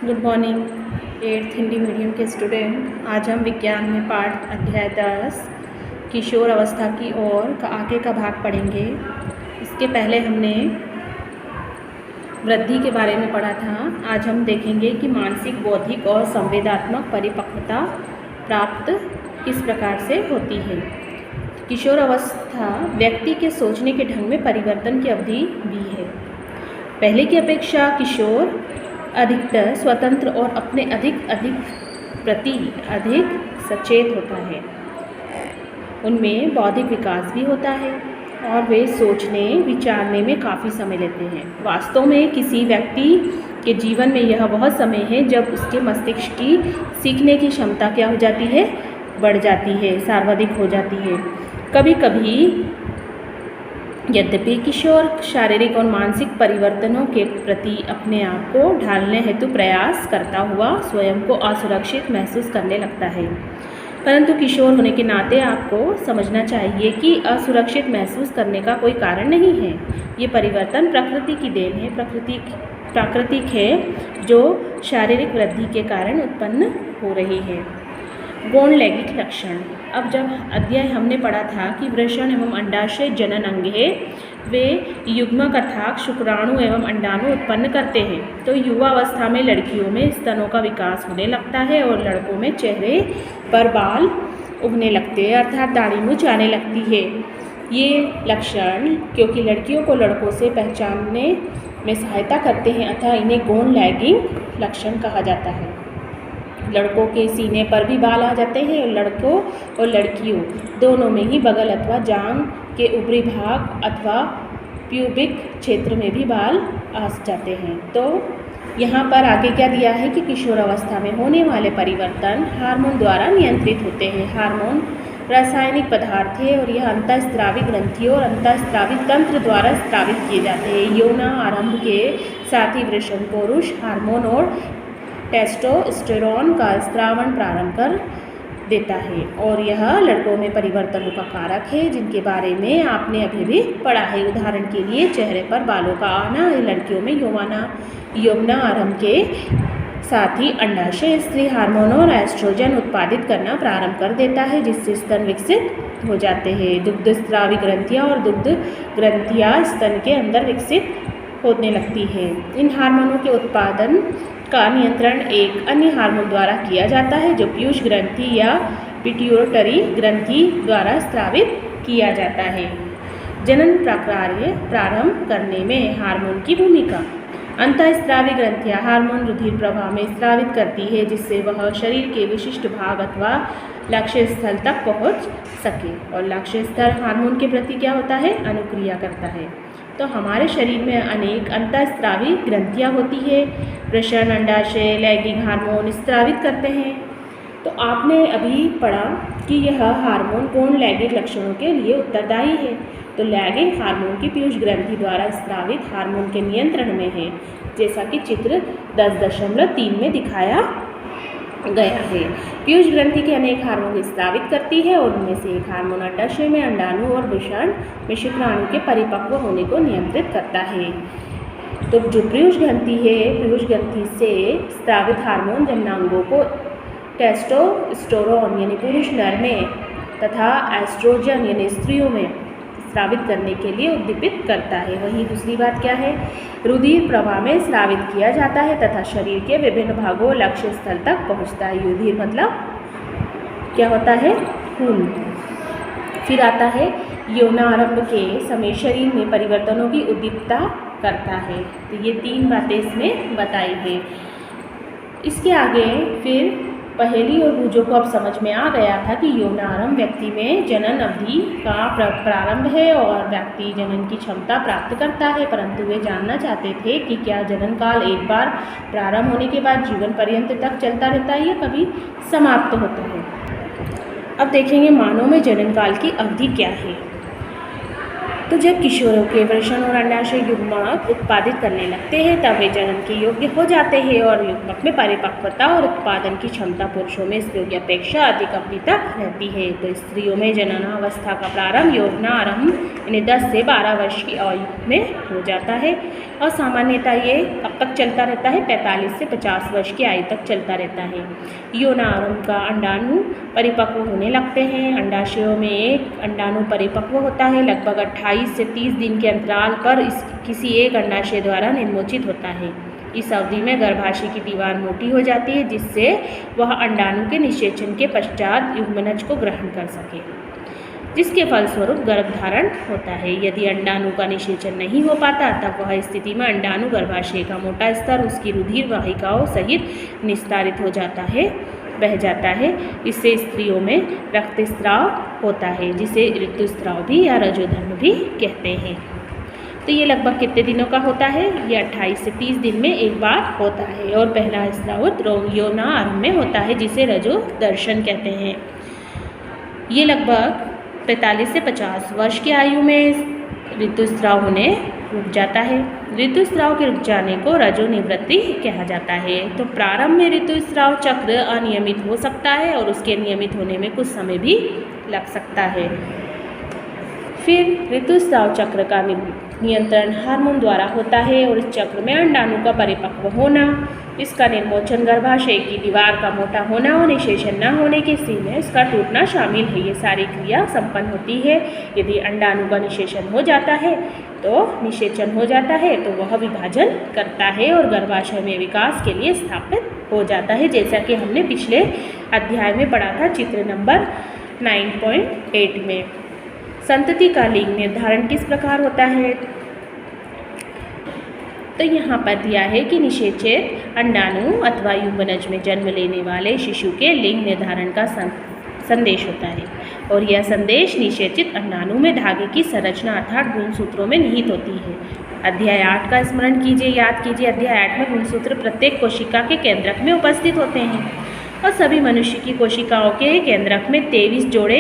Good morning 8th Hindi medium के student. आज हम विज्ञान में पाठ अध्याय 10 किशोर अवस्था की ओर आगे का भाग पढ़ेंगे। इसके पहले हमने वृद्धि के बारे में पढ़ा था। आज हम देखेंगे कि मानसिक, बौद्धिक और संवेदनात्मक परिपक्वता प्राप्त किस प्रकार से होती है। किशोर अवस्था व्यक्ति के सोचने के ढंग में परिवर्तन की अवधि भी है। पहले की अपेक्षा किशोर अधिकतर स्वतंत्र और अपने प्रति अधिक सचेत होता है। उनमें बौद्धिक विकास भी होता है और वे सोचने विचारने में काफ़ी समय लेते हैं। वास्तव में किसी व्यक्ति के जीवन में यह वह समय है जब उसके मस्तिष्क की सीखने की क्षमता क्या हो जाती है, बढ़ जाती है, सर्वाधिक हो जाती है। कभी कभी यद्यपि किशोर शारीरिक और मानसिक परिवर्तनों के प्रति अपने आप को ढालने हेतु प्रयास करता हुआ स्वयं को असुरक्षित महसूस करने लगता है, परंतु किशोर होने के नाते आपको समझना चाहिए कि असुरक्षित महसूस करने का कोई कारण नहीं है। ये परिवर्तन प्रकृति की देन है, प्राकृतिक है, जो शारीरिक वृद्धि के कारण उत्पन्न हो रही है। गौण लैंगिक लक्षण। अब जब अध्याय हमने पढ़ा था कि वृषण एवं अंडाशय जनन अंग है, वे युग्मक अर्थात शुक्राणु एवं अंडाणु उत्पन्न करते हैं। तो युवा अवस्था में लड़कियों में स्तनों का विकास होने लगता है और लड़कों में चेहरे पर बाल उगने लगते हैं अर्थात दाढ़ी मूंछ आने लगती है। ये लक्षण क्योंकि लड़कियों को लड़कों से पहचानने में सहायता करते हैं, अतः इन्हें गौण लैंगिक लक्षण कहा जाता है। लड़कों के सीने पर भी बाल आ जाते हैं और लड़कों और लड़कियों दोनों में ही बगल अथवा जांघ के ऊपरी भाग अथवा प्यूबिक क्षेत्र में भी बाल आ जाते हैं। तो यहाँ पर आगे क्या दिया है कि किशोर अवस्था में होने वाले परिवर्तन हार्मोन द्वारा नियंत्रित होते हैं। हार्मोन रासायनिक पदार्थ है और यह अंतःस्रावी ग्रंथियों और अंतःस्रावी तंत्र द्वारा स्रावित किए जाते हैं। यौन आरंभ के साथ ही वृषण पुरुष हार्मोन और टेस्टोस्टेरोन का स्रावण प्रारंभ कर देता है और यह लड़कों में परिवर्तनों का कारक है, जिनके बारे में आपने अभी भी पढ़ा है। उदाहरण के लिए चेहरे पर बालों का आना लड़कियों में यौवन आरंभ के साथ ही अंडाशय स्त्री हार्मोन और एस्ट्रोजन उत्पादित करना प्रारंभ कर देता है, जिससे स्तन विकसित हो जाते हैं। दुग्धस्रावी ग्रंथियाँ और दुग्ध ग्रंथियाँ स्तन के अंदर विकसित होने लगती है। इन हार्मोनों के उत्पादन का नियंत्रण एक अन्य हार्मोन द्वारा किया जाता है, जो पीयूष ग्रंथि या पिट्यूटरी ग्रंथि द्वारा स्रावित किया जाता है। जनन प्रक्रिया प्रारंभ करने में हार्मोन की भूमिका। अंतःस्रावी ग्रंथियां हार्मोन रुधिर प्रवाह में स्रावित करती है, जिससे वह शरीर के विशिष्ट भाग अथवा लक्ष्य स्थल तक पहुंच सके और लक्ष्य स्थल हार्मोन के प्रति क्या होता है, अनुक्रिया करता है। तो हमारे शरीर में अनेक अंतःस्रावी ग्रंथियां होती है। वृषण, अंडाशय, लैंगिक हार्मोन स्रावित करते हैं। तो आपने अभी पढ़ा कि यह हार्मोन गौण लैंगिक लक्षणों के लिए उत्तरदायी है। तो लैंगिक हार्मोन की पीयूष ग्रंथि द्वारा स्रावित हार्मोन के नियंत्रण में है, जैसा कि चित्र 10.3 में दिखाया गया है। पीयूष ग्रंथि के अनेक हार्मोन स्रावित करती है और उनमें से एक हार्मोन अंडाशय में अंडाणु और वृषण में शुक्राणु के परिपक्व होने को नियंत्रित करता है। तो जो पीयूष ग्रंथि है, पीयूष ग्रंथि से स्रावित हार्मोन जननांगों को टेस्टोस्टेरोन यानी पुरुष नर में तथा एस्ट्रोजन यानी स्त्रियों में स्रावित करने के लिए उद्दीपित करता है। वहीं दूसरी बात क्या है, रुधिर प्रवाह में स्रावित किया जाता है तथा शरीर के विभिन्न भागों लक्ष्य स्थल तक पहुंचता है। रुधिर मतलब क्या होता है, खून। फिर आता है यौनारंभ के समय शरीर में परिवर्तनों की उद्दीपकता करता है। तो ये 3 बातें इसमें बताई है। इसके आगे फिर पहेली और बूझों को अब समझ में आ गया था कि यौनारंभ व्यक्ति में जनन अवधि का प्रारंभ है और व्यक्ति जनन की क्षमता प्राप्त करता है, परंतु वे जानना चाहते थे कि क्या जनन काल एक बार प्रारंभ होने के बाद जीवन पर्यंत तक चलता रहता है या कभी समाप्त होता है। अब देखेंगे मानव में जनन काल की अवधि क्या है। तो जब किशोरों के वृषण और अंडाशय युग्मक उत्पादित करने लगते हैं तब वे जनन के योग्य हो जाते हैं और युग्मक में परिपक्वता और उत्पादन की क्षमता पुरुषों में स्त्रियों की अपेक्षा अधिक अवधि तक रहती है। तो स्त्रियों में जननावस्था का प्रारंभ यौवनारंभ यानी 10 से 12 वर्ष की आयु में हो जाता है और सामान्यतः ये अब तक चलता रहता है 45 से 50 वर्ष की आयु तक चलता रहता है। यौनारंभ का अंडाणु परिपक्व होने लगते हैं। अंडाशयों में एक अंडाणु परिपक्व होता है लगभग 28 से 30 दिन के अंतराल पर किसी एक अंडाशय द्वारा निर्मोचित होता है। इस अवधि में गर्भाशय की दीवार मोटी हो जाती है जिससे वह अंडाणु के निषेचन के पश्चात युग्मनज को ग्रहण कर सके, जिसके फलस्वरूप गर्भधारण होता है। यदि अंडाणु का निषेचन नहीं हो पाता तब वह स्थिति में अंडाणु गर्भाशय का मोटा स्तर उसकी रुधिर वाहिकाओं सहित निस्तारित हो जाता है, बह जाता है। इससे स्त्रियों में रक्तस्राव होता है जिसे ऋतुस्राव भी या रजोधर्म भी कहते हैं। तो ये लगभग कितने दिनों का होता है? ये 28 से 30 दिन में एक बार होता है और पहला स्राव यौनारंभ में होता है जिसे रजो दर्शन कहते हैं। ये लगभग 45 से 50 वर्ष की आयु में ऋतुस्राव होने रुक जाता है। ऋतुस्राव के रुक जाने को रजो निवृत्ति कहा जाता है। तो प्रारंभ में ऋतुस्राव चक्र अनियमित हो सकता है और उसके नियमित होने में कुछ समय भी लग सकता है। फिर ऋतुस्राव चक्र का नियंत्रण हार्मोन द्वारा होता है और इस चक्र में अंडाणु का परिपक्व होना, इसका निर्मोचन, गर्भाशय की दीवार का मोटा होना और निषेचन न होने की स्थिति में इसका टूटना शामिल है। ये सारी क्रिया संपन्न होती है। यदि अंडाणु का निषेचन हो जाता है तो वह विभाजन करता है और गर्भाशय में विकास के लिए स्थापित हो जाता है, जैसा कि हमने पिछले अध्याय में पढ़ा था चित्र नंबर 9.8 में। संतति का लिंग निर्धारण किस प्रकार होता है? तो यहाँ पर दिया है कि निषेचित अंडाणु अथवा युग्मनज में जन्म लेने वाले शिशु के लिंग निर्धारण का संदेश होता है और यह संदेश निषेचित अंडाणु में धागे की संरचना अर्थात गुणसूत्रों में निहित होती है। अध्याय 8 का स्मरण कीजिए, याद कीजिए। अध्याय 8 में गुणसूत्र प्रत्येक कोशिका के केंद्रक में उपस्थित होते हैं और सभी मनुष्य की कोशिकाओं के केंद्रक में 23 जोड़े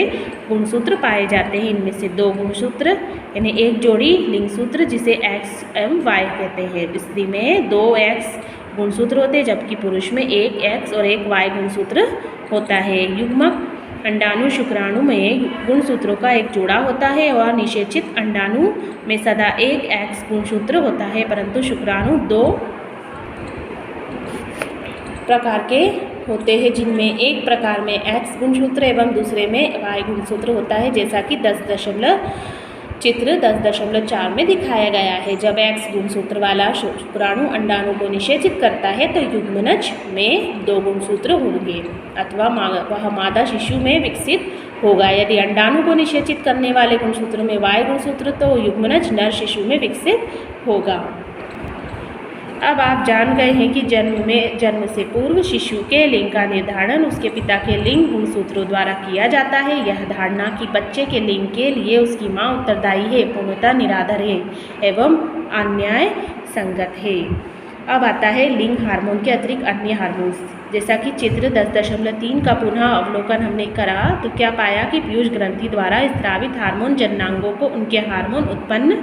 गुणसूत्र पाए जाते हैं। इनमें से 2 गुणसूत्र यानी एक जोड़ी लिंगसूत्र जिसे एक्स एम वाई कहते हैं। स्त्री में 2 एक्स गुणसूत्र होते हैं जबकि पुरुष में 1 एक्स और 1 वाई गुणसूत्र होता है। युग्मक अंडाणु शुक्राणु में गुणसूत्रों का एक जोड़ा होता है और निषेचित अंडाणु में सदा 1 एक्स गुणसूत्र होता है, परंतु शुक्राणु 2 प्रकार के होते हैं जिनमें एक प्रकार में एक्स गुणसूत्र एवं दूसरे में वाई गुणसूत्र होता है, जैसा कि चित्र 10.4 में दिखाया गया है। जब एक्स गुणसूत्र वाला शुक्राणु अंडाणु को निषेचित करता है तो युग्मनज में 2 गुणसूत्र होंगे अथवा वह मादा शिशु में विकसित होगा। यदि अंडाणु को निषेचित करने वाले गुणसूत्र में वाई गुणसूत्र तो युग्मनज नर शिशु में विकसित होगा। अब आप जान गए हैं कि जन्म से पूर्व शिशु के लिंग का निर्धारण उसके पिता के लिंग गुणसूत्रों द्वारा किया जाता है। यह धारणा कि बच्चे के लिंग के लिए उसकी माँ उत्तरदायी है पूर्णतः निराधार है एवं अन्याय संगत है। अब आता है लिंग हार्मोन के अतिरिक्त अन्य हार्मोन्स, जैसा कि चित्र 10.3 का पुनः अवलोकन हमने करा तो क्या पाया कि पीयूष ग्रंथि द्वारा स्रावित हार्मोन जननांगों को उनके हार्मोन उत्पन्न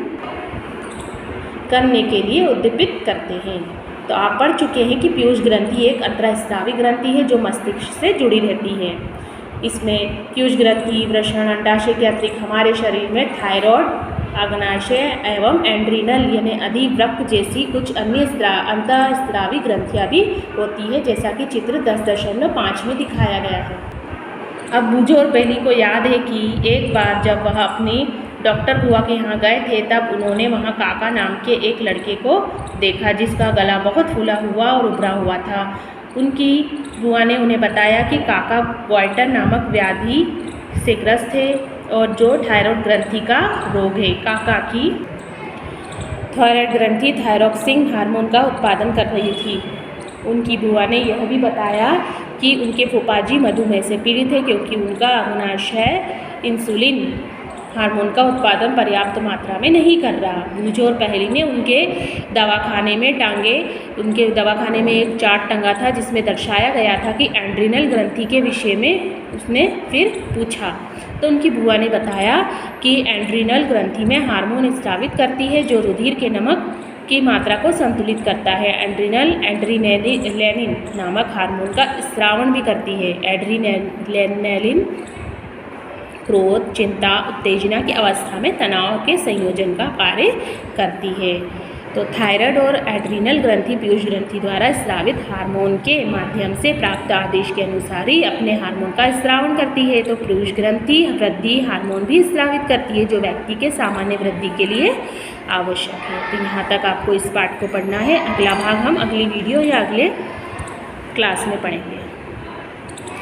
करने के लिए उद्दीपित करते हैं। तो आप पढ़ चुके हैं कि पीयूष ग्रंथि एक अंतःस्रावी ग्रंथि है जो मस्तिष्क से जुड़ी रहती है। इसमें पीयूष ग्रंथि, वृषण, अंडाशय के अतिरिक्त हमारे शरीर में थायराइड, अग्नाशय एवं एंड्रिनल यानी अधिवृक्क जैसी कुछ अन्य अंतःस्रावी ग्रंथियाँ भी होती है, जैसा कि चित्र 10.5 में दिखाया गया है। अब बूझो और पहली को याद है कि एक बार जब वह अपनी डॉक्टर बुआ के यहाँ गए थे तब उन्होंने वहाँ काका नाम के एक लड़के को देखा जिसका गला बहुत फूला हुआ और उभरा हुआ था। उनकी बुआ ने उन्हें बताया कि काका गॉइटर नामक व्याधि से ग्रस्त है और जो थायराइड ग्रंथि का रोग है। काका की थायराइड ग्रंथि थायरोक्सिन हार्मोन का उत्पादन कर रही थी। उनकी बुआ ने यह भी बताया कि उनके फूफाजी मधुमेह से पीड़ित है क्योंकि उनका अग्नाशय इंसुलिन हार्मोन का उत्पादन पर्याप्त मात्रा में नहीं कर रहा। मुझे और पहली ने उनके दवाखाने में एक चार्ट टंगा था जिसमें दर्शाया गया था कि एड्रिनल ग्रंथि के विषय में उसने फिर पूछा तो उनकी बुआ ने बताया कि एड्रिनल ग्रंथि में हार्मोन स्रावित करती है जो रुधिर के नमक की मात्रा को संतुलित करता है। एड्रीनलिन नामक हार्मोन का स्रावण भी करती है। एड्रीनलिन क्रोध, चिंता, उत्तेजना की अवस्था में तनाव के संयोजन का कार्य करती है। तो थायराइड और एड्रीनल ग्रंथि पीयूष ग्रंथि द्वारा स्रावित हार्मोन के माध्यम से प्राप्त आदेश के अनुसार ही अपने हार्मोन का स्रावण करती है। तो पीयूष ग्रंथि वृद्धि हार्मोन भी स्रावित करती है जो व्यक्ति के सामान्य वृद्धि के लिए आवश्यक है। तो यहाँ तक आपको इस पाठ को पढ़ना है। अगला भाग हम अगली वीडियो या अगले क्लास में पढ़ेंगे।